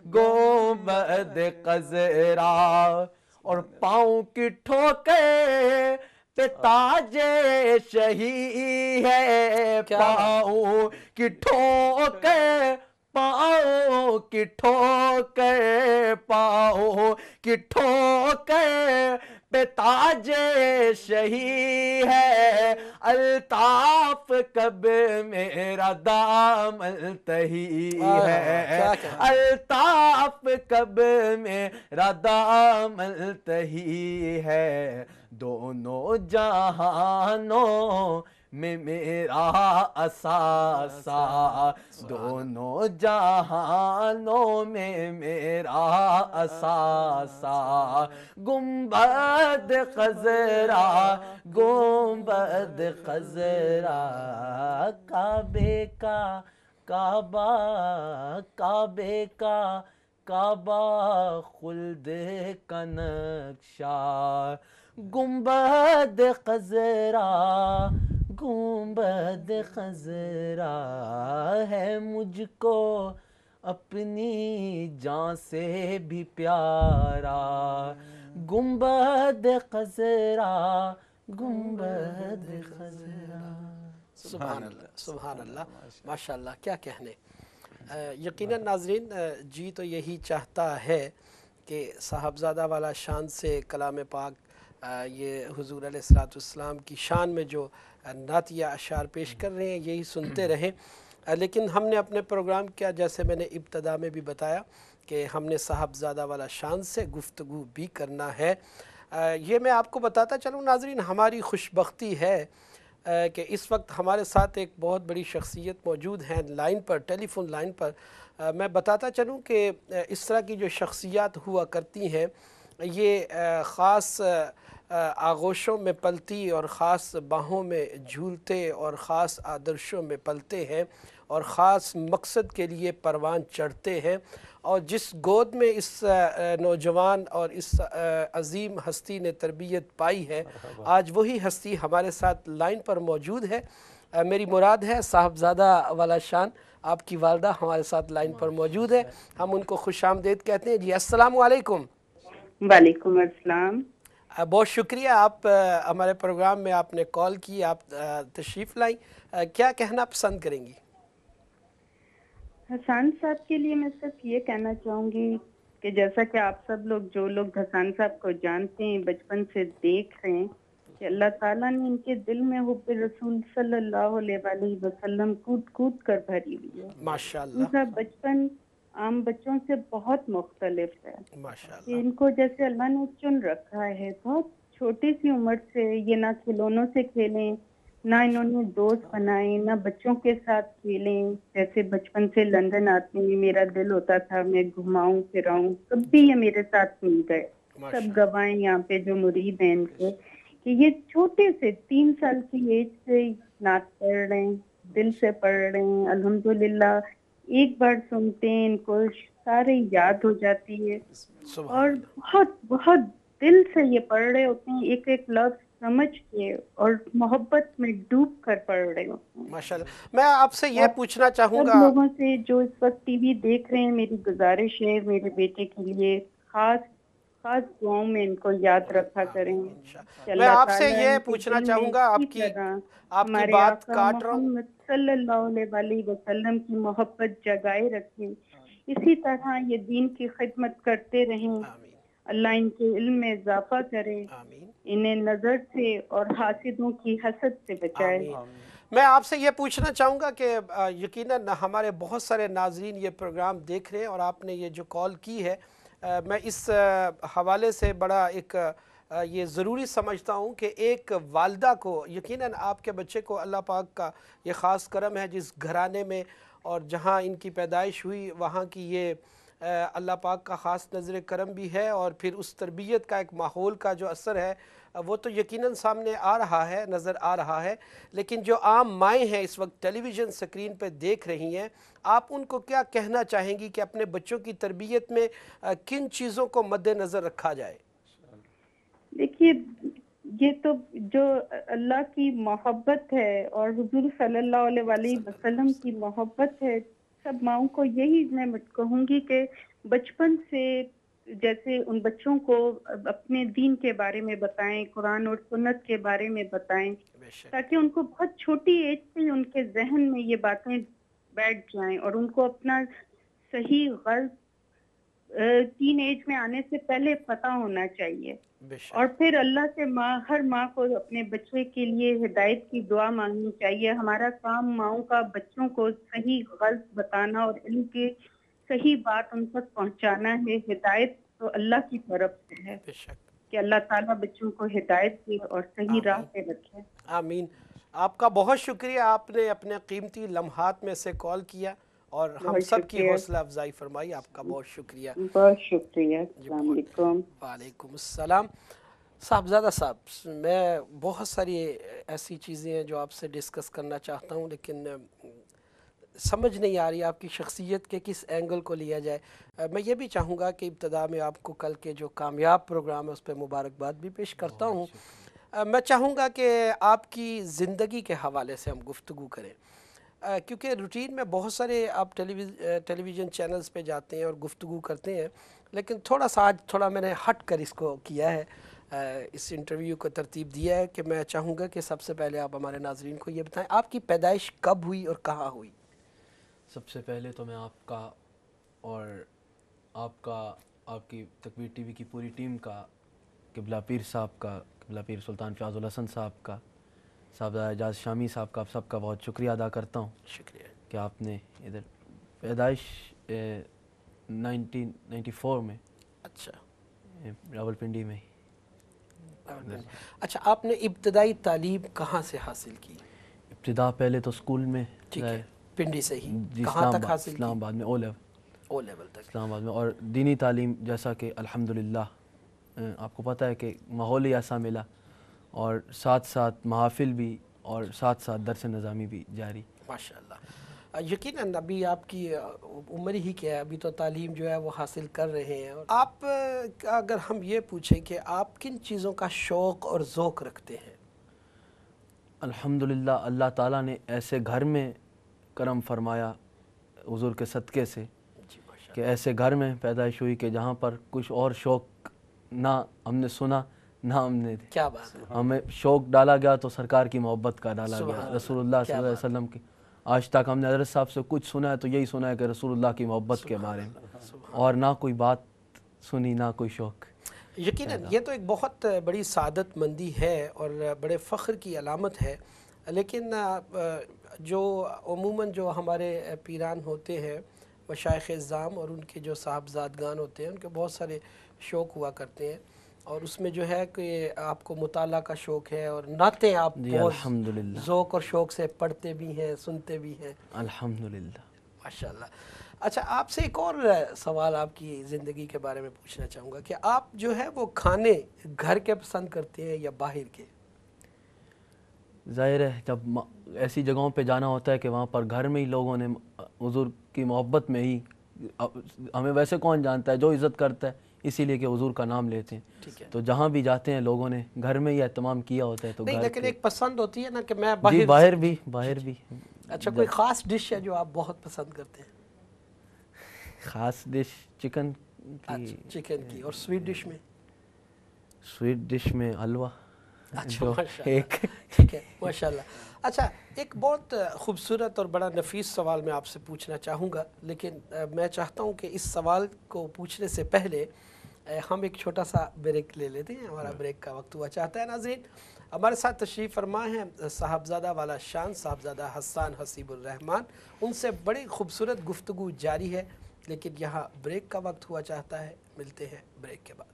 گنبد خضرا، اور پاؤں کی ٹھوکر پہ تاج شہی ہے، پاؤں کی ٹھوکر، پاؤں کی ٹھوکر، پاؤں کی ٹھوکر پہ تاج شہی ہے، الطاف کب میرا دامن تہی ہے، الطاف کب میرا دامن تہی ہے، دونوں جہانوں میں میرا اثاثہ، دونوں جہانوں میں میرا اثاثہ، گنبد خضرا، گنبد خضرا، کعبے کا کعبہ، کعبے کا کعبہ، خلد کا نقشہ، گنبد خضرا، گنبد خضرا ہے مجھ کو اپنی جان سے بھی پیارا، گنبد خضرا، گنبد خضرا۔ سبحان اللہ، سبحان اللہ، ماشاءاللہ، کیا کہنے۔ یقیناً ناظرین، جی تو یہی چاہتا ہے کہ صاحبزادہ والا شان سے کلام پاک یہ حضور علیہ السلام کی شان میں جو نعتیہ اشعار پیش کر رہے ہیں یہی سنتے رہیں، لیکن ہم نے اپنے پروگرام کیا، جیسے میں نے ابتدا میں بھی بتایا کہ ہم نے صاحبزادہ والا شان سے گفتگو بھی کرنا ہے۔ یہ میں آپ کو بتاتا چلوں ناظرین، ہماری خوش بختی ہے کہ اس وقت ہمارے ساتھ ایک بہت بڑی شخصیت موجود ہیں لائن پر، ٹیلی فون لائن پر۔ میں بتاتا چلوں کہ اس طرح کی جو شخصیات ہوا کرتی ہیں یہ خاص آغوشوں میں پلتی اور خاص باہوں میں جھولتے اور خاص آدرشوں میں پلتے ہیں اور خاص مقصد کے لیے پروان چڑھتے ہیں، اور جس گود میں اس نوجوان اور اس عظیم ہستی نے تربیت پائی ہے، آج وہی ہستی ہمارے ساتھ لائن پر موجود ہے۔ میری مراد ہے صاحبزادہ والا شان، آپ کی والدہ ہمارے ساتھ لائن پر موجود ہے، ہم ان کو خوش آمدید کہتے ہیں۔ جی السلام علیکم۔ وعلیکم السلام۔ بہت شکریہ، آپ ہمارے پروگرام میں آپ نے کال کی، آپ تشریف لائیں، کیا کہنا پسند کریں گی؟ حسان صاحب کے لیے میں صرف یہ کہنا چاہوں گی کہ جیسا کہ آپ سب لوگ، جو لوگ حسان صاحب کو جانتے ہیں، بچپن سے دیکھ رہے ہیں کہ اللہ تعالیٰ نے ان کے دل میں حب رسول صلی اللہ علیہ وآلہ وسلم کود کود کر بھری ہوئی ہے۔ ماشاءاللہ، ان کا بچپن عام بچوں سے بہت مختلف ہے، ماشاءاللہ، کہ ان کو جیسے اللہ نے چن رکھا ہے، بہت چھوٹی سی عمر سے یہ نہ کھلونوں سے کھیلیں، نہ انہوں نے دوست بنائے، نہ بچوں کے ساتھ کھیلیں۔ جیسے بچپن سے لندن آتے ہیں، میرا دل ہوتا تھا میں گھماؤں پھراؤں، تب بھی یہ میرے ساتھ مل گئے۔ سب گواہیں یہاں پہ جو مرید ہیں ان کے، کہ یہ چھوٹے سے 3 سال کی ایج سے نعت پڑھ رہے ہیں، دل سے پڑھ رہے ہیں، الحمدللہ ایک بار سنتے ہیں ان کو سارے یاد ہو جاتی ہے، اور بہت بہت دل سے یہ پڑھ رہے ہوتے ہیں، ایک ایک لفظ سمجھ کے اور محبت میں ڈوب کر پڑھ رہے ہوتے ہیں۔ ماشاءاللہ۔ میں آپ سے یہ پوچھنا چاہوں سب گا، لوگوں سے جو اس وقت ٹی وی دیکھ رہے ہیں، میری گزارش ہے میرے بیٹے کے لیے خاص خاص دعاؤں میں ان کو یاد رکھا کریں کہ میں اللہ آپ سے تعالیٰ یہ ان کے پوچھنا دل میں چاہوں گا، اسی طرح آپ کی ہمارے بات آقا کاٹ رہا ہوں، محمد صلی اللہ علیہ وآلہ وسلم کی محبت جگائے رکھیں، اسی طرح یہ دین کی خدمت کرتے رہیں، اللہ ان کے علم میں اضافہ کرے، آمین، انہیں نظر سے اور حاسدوں کی حسد سے بچائے۔ آمین۔ میں آپ سے یہ پوچھنا چاہوں گا کہ یقیناً ہمارے بہت سارے ناظرین یہ پروگرام دیکھ رہے ہیں، اور آپ نے یہ جو کال کی ہے میں اس حوالے سے بڑا ایک یہ ضروری سمجھتا ہوں کہ ایک والدہ کو، یقیناً آپ کے بچے کو اللہ پاک کا یہ خاص کرم ہے جس گھرانے میں اور جہاں ان کی پیدائش ہوئی وہاں کی یہ اللہ پاک کا خاص نظر کرم بھی ہے، اور پھر اس تربیت کا ایک ماحول کا جو اثر ہے وہ تو یقیناً سامنے آ رہا ہے، نظر آ رہا ہے، لیکن جو عام مائیں ہیں اس وقت ٹیلی ویژن سکرین پہ دیکھ رہی ہیں، آپ ان کو کیا کہنا چاہیں گی کہ اپنے بچوں کی تربیت میں کن چیزوں کو مد نظر رکھا جائے؟ دیکھیے، یہ تو جو اللہ کی محبت ہے اور حضور صلی اللہ علیہ وآلہ وسلم کی محبت ہے، सब माओं को यही मैं कहूँगी कि बचपन से जैसे उन बच्चों को अपने दीन के बारे में बताएं, कुरान और सुन्नत के बारे में बताएं, बेशक ताकि उनको बहुत छोटी एज से ही उनके जहन में ये बातें बैठ जाएं और उनको अपना सही गलत टीन एज में आने से पहले पता होना चाहिए। बेशक और फिर अल्लाह से हर माँ को अपने बच्चे के लिए हिदायत की दुआ मांगनी चाहिए। हमारा काम माओं का बच्चों को सही गलत बताना और इल्म की सही बात उन तक पहुंचाना है। हिदायत तो अल्लाह की तरफ से है बेशक कि अल्लाह ताला बच्चों को हिदायत दे और सही राह आमीन पे रखे। आमीन। आपका बहुत शुक्रिया, आपने अपने कीमती लम्हात में से कॉल किया और हम बहुत सब की शुक्रिया, हौसला अफजाई फरमाई। आपका बहुत शुक्रिया। बहुत शुक्रिया। जी अस्सलाम वालेकुम। वालेकुम अस्सलाम। साहबजादा साहब, मैं बहुत सारी ऐसी चीज़ें हैं जो आपसे डिस्कस करना चाहता हूँ, लेकिन समझ नहीं आ रही आपकी शख्सियत के किस एंगल को लिया जाए। मैं ये भी चाहूँगा कि इब्तदा में आपको कल के जो कामयाब प्रोग्राम है उस पर मुबारकबाद भी पेश करता हूँ। मैं चाहूँगा कि आपकी ज़िंदगी के हवाले से हम गुफ्तगू करें, क्योंकि रूटीन में बहुत सारे आप टेलीविज़न चैनल्स पे जाते हैं और गुफ्तगू करते हैं, लेकिन थोड़ा सा आज थोड़ा मैंने हट कर इसको किया है, इस इंटरव्यू को तरतीब दिया है कि मैं चाहूँगा कि सबसे पहले आप हमारे नाज़रीन को ये बताएं आपकी पैदाइश कब हुई और कहाँ हुई। सबसे पहले तो मैं आपका और आपकी तकबीर टीवी की पूरी टीम का, किबला पीर साहब का, किबला पीर सुल्तान फ़याज़ुल हसन साहब का, साहबजादा एजाज़ शामी साहब का, आप सबका बहुत शुक्रिया अदा करता हूँ। शुक्रिया कि आपने इधर पैदाइश 1994 में अच्छा रावलपिंडी में ही। अच्छा, आपने इब्तदाई तालीम कहाँ से हासिल की? इब्तिदा पहले तो स्कूल में, ठीक है, पिंडी से ही। जी, कहाँ तक हासिल की? इस्लामाबाद में ओ लेवल तक इस्लामाबाद में। और दीनी तालीम जैसा कि अल्हम्दुलिल्लाह आपको पता है कि माहौल ही ऐसा मिला, और साथ साथ महफिल भी और साथ साथ दरस निज़ामी भी जारी। माशाअल्लाह। यकीनन अभी आपकी उम्र ही क्या है, अभी तो तालीम जो है वो हासिल कर रहे हैं। और आप अगर हम ये पूछें कि आप किन चीज़ों का शौक़ और ज़ौक़ रखते हैं? अल्हम्दुलिल्लाह अल्लाह ताला ने ऐसे घर में करम फरमाया हुज़ूर के सदक़े से कि ऐसे घर में पैदाइश हुई कि जहाँ पर कुछ और शौक़ ना हमने सुना ना हमने, क्या बात है, हमें शौक़ डाला गया तो सरकार की मोहब्बत का डाला गया, रसूलुल्लाह सल्लल्लाहु अलैहि वसल्लम की। आज तक हमने हज़रत साहब से कुछ सुना है तो यही सुना है कि रसूलुल्लाह की मोहब्बत के बारे में, और ना कोई बात सुनी ना कोई शौक़। यकीनन ये तो एक बहुत बड़ी सादत मंदी है और बड़े फ़ख्र की अलामत है। लेकिन जो अमूमन जो हमारे पीरान होते हैं, मशाइख़ इज़्ज़ाम और उनके जो साहबज़ादगान होते हैं, उनके बहुत सारे शौक़ हुआ करते हैं, और उसमें जो है कि आपको मुताला का शौक़ है और नाते आप बहुत अल्हम्दुलिल्लाह ज़ौक़ और शौक़ से पढ़ते भी हैं, सुनते भी हैं। अल्हम्दुलिल्लाह माशाअल्लाह। अच्छा, आपसे एक और सवाल आपकी ज़िंदगी के बारे में पूछना चाहूँगा कि आप जो है वो खाने घर के पसंद करते हैं या बाहर के? ज़ाहिर है जब ऐसी जगहों पे जाना होता है कि वहाँ पर घर में ही लोगों ने हुज़ूर की मोहब्बत में ही, हमें वैसे कौन जानता है, जो इज़्ज़त करता है इसीलिए कि हुज़ूर का नाम लेते हैं, ठीक है। तो जहाँ भी जाते हैं लोगों ने घर में ही एहतमाम किया होता है। तो नहीं, घर लेकिन के, एक पसंद होती है ना कि मैं जी बाहर बाहर भी। अच्छा, कोई ख़ास डिश है जो आप बहुत पसंद करते हैं? ख़ास डिश चिकन की। अच्छा, चिकन की। और स्वीट डिश में? स्वीट डिश में हलवा। अच्छा, माशाल्लाह, ठीक है, माशाल्लाह। अच्छा, एक बहुत ख़ूबसूरत और बड़ा नफीस सवाल मैं आपसे पूछना चाहूँगा, लेकिन मैं चाहता हूँ कि इस सवाल को पूछने से पहले हम एक छोटा सा ब्रेक ले लेते हैं। हमारा ब्रेक का वक्त हुआ चाहता है। नाज़रीन, हमारे साथ तशरीफ़ फरमा हैं साहबज़ादा वाला शान साहबज़ादा हसन हसीबुर रहमान। उनसे बड़ी खूबसूरत गुफ्तगू जारी है, लेकिन यहाँ ब्रेक का वक्त हुआ चाहता है। मिलते हैं ब्रेक के बाद।